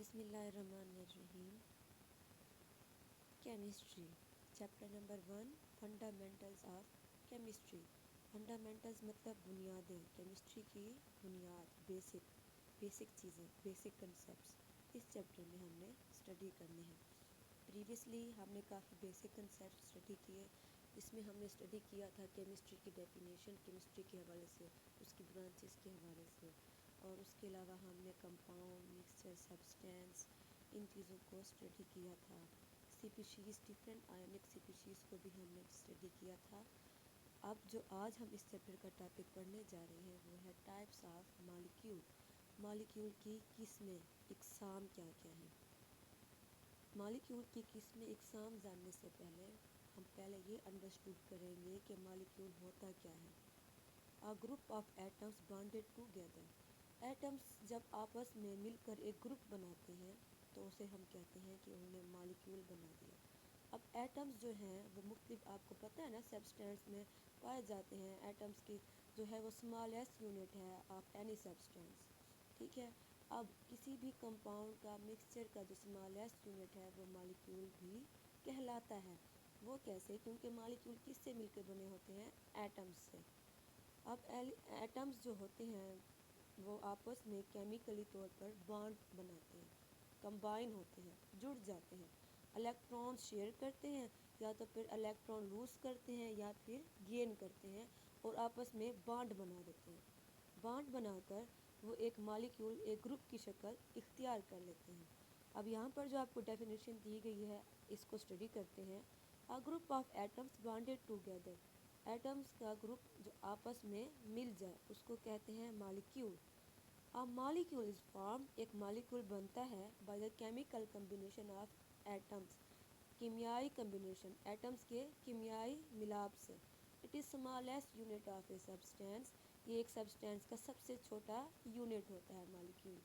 بسم اللہ الرحمن الرحیم۔ Chemistry chapter number 1 fundamentals of chemistry. Fundamentals مطلب بنیادیں، کیمسٹری کی بنیاد، بیسک چیزیں، بیسک کنسیپٹس اس چیپٹر میں ہم نے اسٹڈی کرنے ہیں۔ پریویسلی ہم نے کافی بیسک کنسیپٹ اسٹڈی کیے، اس میں ہم نے اسٹڈی کیا تھا کیمسٹری کی ڈیفینیشن کیمسٹری کے حوالے سے، اس کی برانچز کے حوالے سے، اور اس کے علاوہ ہم نے کمپاؤنڈ، مکسچر، سبسٹینس، ان چیزوں کو اسٹڈی کیا تھا۔ سپیشیز، ڈفرینٹ آئونک سپیشیز کو بھی ہم نے اسٹڈی کیا تھا۔ اب جو آج ہم اس چیپٹر کا ٹاپک پڑھنے جا رہے ہیں وہ ہے ٹائپس آف مالیکیول۔ مالیکیول کی قسمیں، اقسام کیا کیا ہیں۔ مالیکیول کی قسمیں، اقسام جاننے سے پہلے ہم یہ انڈرسٹوڈ کریں گے کہ مالیکیول ہوتا کیا ہے۔ A group of atoms bonded together۔ Atoms جب آپس میں مل کر ایک گروپ بناتے ہیں تو اسے ہم کہتے ہیں کہ انہوں نے مالیکیول بنا دیا۔ اب ایٹمز جو ہیں وہ مختلف، آپ کو پتہ ہے نا، سبسٹینس میں پائے جاتے ہیں۔ ایٹمز کی جو ہے وہ اسمالسٹ یونٹ ہے آف اینی سبسٹینس، ٹھیک ہے۔ اب کسی بھی کمپاؤنڈ کا، مکسچر کا جو اسمالسٹ یونٹ ہے وہ مالیکیول بھی کہلاتا ہے۔ وہ کیسے؟ کیونکہ مالیکیول کس سے مل کے بنے ہوتے ہیں؟ ایٹمز سے۔ اب ایٹمز جو ہوتے ہیں وہ آپس میں کیمیکلی طور پر بانڈ بناتے ہیں، کمبائن ہوتے ہیں، جڑ جاتے ہیں، الیکٹران شیئر کرتے ہیں، یا تو پھر الیکٹران لوز کرتے ہیں یا پھر گین کرتے ہیں اور آپس میں بانڈ بنا دیتے ہیں۔ بانڈ بنا کر وہ ایک مالیکیول، ایک گروپ کی شکل اختیار کر لیتے ہیں۔ اب یہاں پر جو آپ کو ڈیفینیشن دی گئی ہے اس کو اسٹڈی کرتے ہیں۔ A group of atoms bonded together۔ Atoms کا گروپ جو آپس میں مل جائے اس کو کہتے ہیں molecule. A molecule is formed۔ ایک مالیکیول بنتا ہے by the chemical combination of atoms۔ کیمیائی کمبینیشن، ایٹمز کے کیمیائی ملاپ سے۔ It is smallest unit of a substance۔ یہ ایک سبسٹینس کا سب سے چھوٹا یونٹ ہوتا ہے molecule.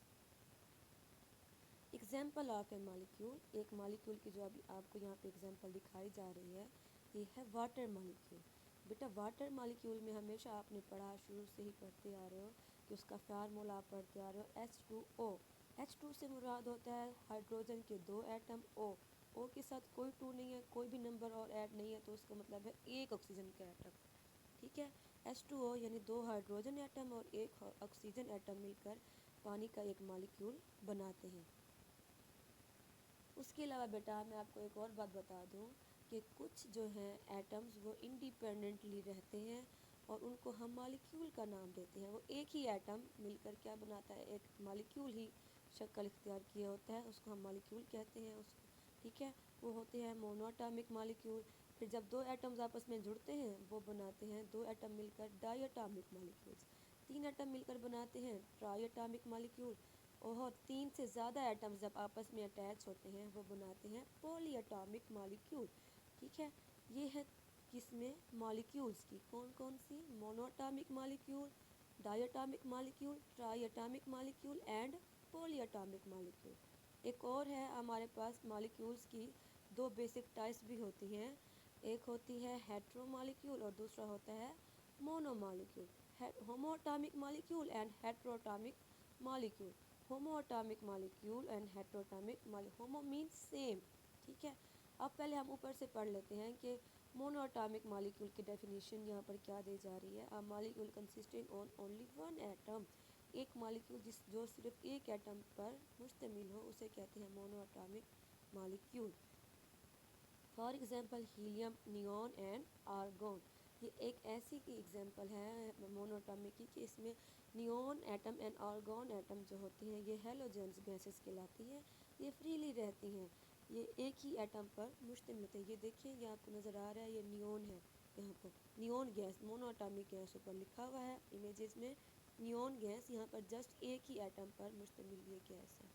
Example of a molecule. ایک مالیکیول کی جو ابھی آپ کو یہاں پہ ایگزامپل دکھائی جا رہی ہے یہ ہے واٹر مالیکیول۔ بیٹا واٹر مالیکیول میں ہمیشہ آپ نے پڑھا، شروع سے ہی پڑھتے آ رہے ہو کہ اس کا فارمولا آپ پڑھتے آ رہے ہو H2O۔ H2 سے مراد ہوتا ہے ہائیڈروجن کے 2 ایٹم، O کے ساتھ کوئی 2 نہیں ہے، کوئی بھی نمبر اور ایڈ نہیں ہے تو اس کا مطلب ہے ایک آکسیجن کا ایٹم، ٹھیک ہے۔ H2O یعنی 2 ہائیڈروجن ایٹم اور 1 آکسیجن ایٹم مل کر پانی کا ایک مالیکیول بناتے ہیں۔ اس کے علاوہ بیٹا میں آپ کو ایک اور بات بتا دوں کہ کچھ جو ہیں ایٹمز وہ انڈیپینڈنٹلی رہتے ہیں اور ان کو ہم مالیکیول کا نام دیتے ہیں۔ وہ ایک ہی ایٹم مل کر کیا بناتا ہے؟ ایک مالیکیول ہی شکل اختیار کیا ہوتا ہے، اس کو ہم مالیکیول کہتے ہیں اس کو، ٹھیک ہے۔ وہ ہوتے ہیں مونو اٹامک مالیکیول۔ پھر جب 2 ایٹمز آپس میں جڑتے ہیں وہ بناتے ہیں 2 ایٹم مل کر ڈائی اٹامک مالیکیولز۔ 3 ایٹم مل کر بناتے ہیں ٹرائی اٹامک مالیکیول، اور 3 سے زیادہ ایٹمز جب آپس میں اٹیچ ہوتے ہیں وہ بناتے ہیں پولی اٹامک مالیکیول، ٹھیک ہے۔ یہ ہے قسمیں مالیکیولز کی، کون کون سی؟ Mono atomic molecule, di atomic molecule, tri atomic molecule and poly atomic molecule. ایک اور ہے ہمارے پاس مالیکیولز کی 2 بیسک ٹائپس بھی ہوتی ہیں، ایک ہوتی ہے ہیٹرو مالیکیول اور دوسرا ہوتا ہے mono molecule. Homo atomic molecule and hetero atomic molecule. Homo atomic molecule and hetero atomic molecule, homo means same, ٹھیک ہے۔ اب پہلے ہم اوپر سے پڑھ لیتے ہیں کہ مونو اٹامک مالیکیول کی ڈیفینیشن یہاں پر کیا دی جا رہی ہے۔ A molecule consisting on only one atom۔ ایک مالیکیول جو صرف ایک ایٹم پر مشتمل ہو اسے کہتے ہیں mono atomic molecule. For example helium, neon and argon. یہ ایک ایسی کی ایگزامپل ہے مونو اٹامک کی کہ اس میں neon atom and argon atom جو ہوتی ہیں یہ ہیلوجنس گیسز کہلاتی ہیں، یہ فریلی رہتی ہیں، یہ ایک ہی ایٹم پر مشتمل ہوتے ہیں۔ یہ دیکھیں یہ آپ کو نظر آ رہا ہے، یہ نیون ہے، یہاں پر neon gas, mono atomic gas اوپر لکھا ہوا ہے امیجز میں، نیون گیس یہاں پر جسٹ ایک ہی ایٹم پر مشتمل یہ گیس ہے۔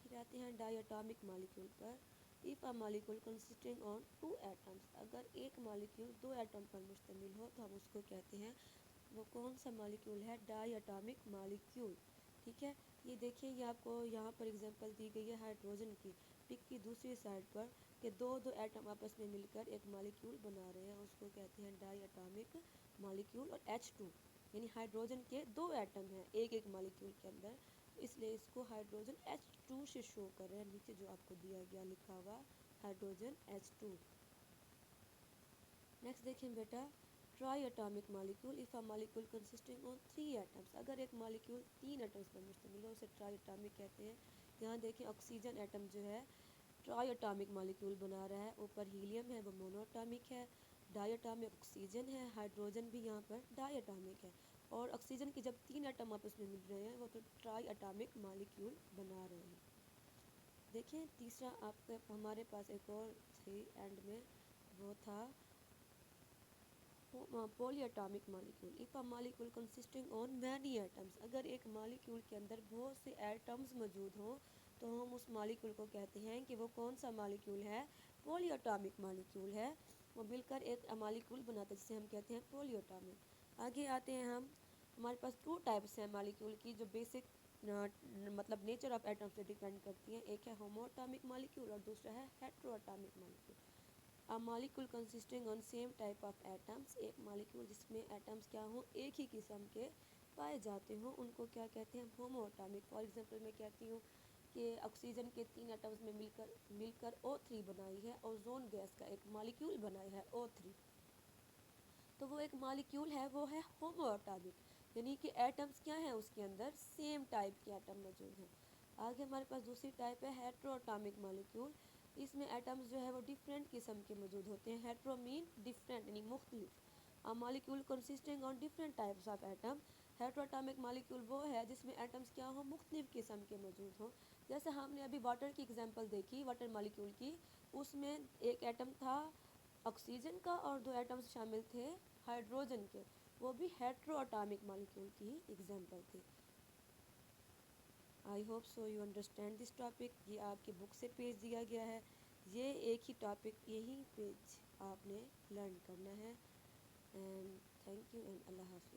پھر آتے ہیں ڈائی اٹامک مالیکیول پر۔ If a molecule consisting on 2 atoms۔ اگر ایک مالیکیول 2 ایٹم پر مشتمل ہو تو ہم اس کو کہتے ہیں، وہ کون سا مالیکیول ہے؟ ڈائی اٹامک مالیکیول، ٹھیک ہے۔ یہ دیکھیں یہ آپ کو یہاں پر ایگزامپل دی گئی ہے ہائیڈروجن کی، پک کی دوسری سائڈ پر، کہ 2 ایٹم آپس میں مل کر ایک مالیکیول بنا رہے ہیں، اس کو کہتے ہیں ڈائی اٹامک مالیکیول۔ اور H2 یعنی ہائیڈروجن کے 2 ایٹم ہیں ایک مالیکیول کے اندر، اس لیے اس کو ہائیڈروجن H2 سے شو کر رہے ہیں، نیچے جو آپ کو دیا گیا لکھا ہوا ہائیڈروجن H2۔ نیکسٹ دیکھیں بیٹا tri atomic molecule of a molecule consisting on 3 atoms, اگر ایک مالیکول 3 ایٹمس پر مشتمل ہو اسے ٹرائی اٹامک کہتے ہیں۔ یہاں دیکھیں آکسیجن ایٹم جو ہے ٹرائی اٹامک مالیکول بنا رہا ہے، اوپر ہیلیم ہے وہ مونو اٹامک ہے، ڈائی اٹامک آکسیجن ہے، ہائیڈروجن بھی یہاں پر ڈائی اٹامک ہے، اور آکسیجن کے جب 3 ایٹم آپس میں مل رہے ہیں وہ تو ٹرائی اٹامک مالیکول بنا رہے ہیں۔ دیکھیں تیسرا آپ کے ہمارے پاس ایک اور تھی اینڈ میں، وہ تھا poly atomic molecule of a molecule consisting on many atoms, اگر ایک مالیکول کے اندر بہت سے ایٹمز موجود ہوں تو ہم اس مالیکول کو کہتے ہیں کہ وہ کون سا مالیکول ہے، پولی اٹامک مالیکول ہے، وہ مل کر ایک مالیکول بناتے ہیں جسے ہم کہتے ہیں پولی اٹامک۔ آگے آتے ہیں ہمارے پاس 2 ٹائپس ہیں مالیکول کی جو بیسک مطلب نیچر آف ایٹم سے ڈیپینڈ کرتی ہیں، ایک ہے ہومو اٹامک مالیکول اور دوسرا ہے hetero atomic molecule. A molecule consisting on same type of atoms، ایک مالیکول جس میں ایٹمز کیا ہوں ایک ہی قسم کے پائے جاتے ہوں ان کو کیا کہتے ہیں، ہومو اٹامک۔ فار ایگزامپل میں کہتی ہوں کہ آکسیجن کے 3 ایٹمز میں مل کر O3 بنائی ہے، اوزون گیس کا ایک مالیکول بنائی ہے O3، تو وہ ایک مالیکول ہے وہ ہے ہومو اٹامک، یعنی کہ ایٹمز کیا ہیں اس کے اندر سیم ٹائپ کے ایٹم موجود ہیں۔ آگے ہمارے پاس دوسری ٹائپ ہے ہیٹرو اٹامک مالیکول، اس میں ایٹمز جو ہے وہ ڈیفرنٹ قسم کے موجود ہوتے ہیں، ہیٹرو مین ڈیفرنٹ یعنی مختلف۔ Molecule consisting on different types of atom, hetero atomic molecule وہ ہے جس میں ایٹمز کیا ہوں مختلف قسم کے موجود ہوں، جیسے ہم نے ابھی واٹر کی ایگزامپل دیکھی واٹر مالیکول کی، اس میں ایک ایٹم تھا آکسیجن کا اور 2 ایٹمز شامل تھے ہائیڈروجن کے، وہ بھی ہیٹرو اٹامک مالیکول کی ایگزامپل تھی۔ I hope so you understand this topic, یہ آپ کے بک سے پیج دیا گیا ہے، یہ ایک ہی ٹاپک یہی پیج آپ نے لرن کرنا ہے، اینڈ تھینک یو اینڈ اللہ حافظ۔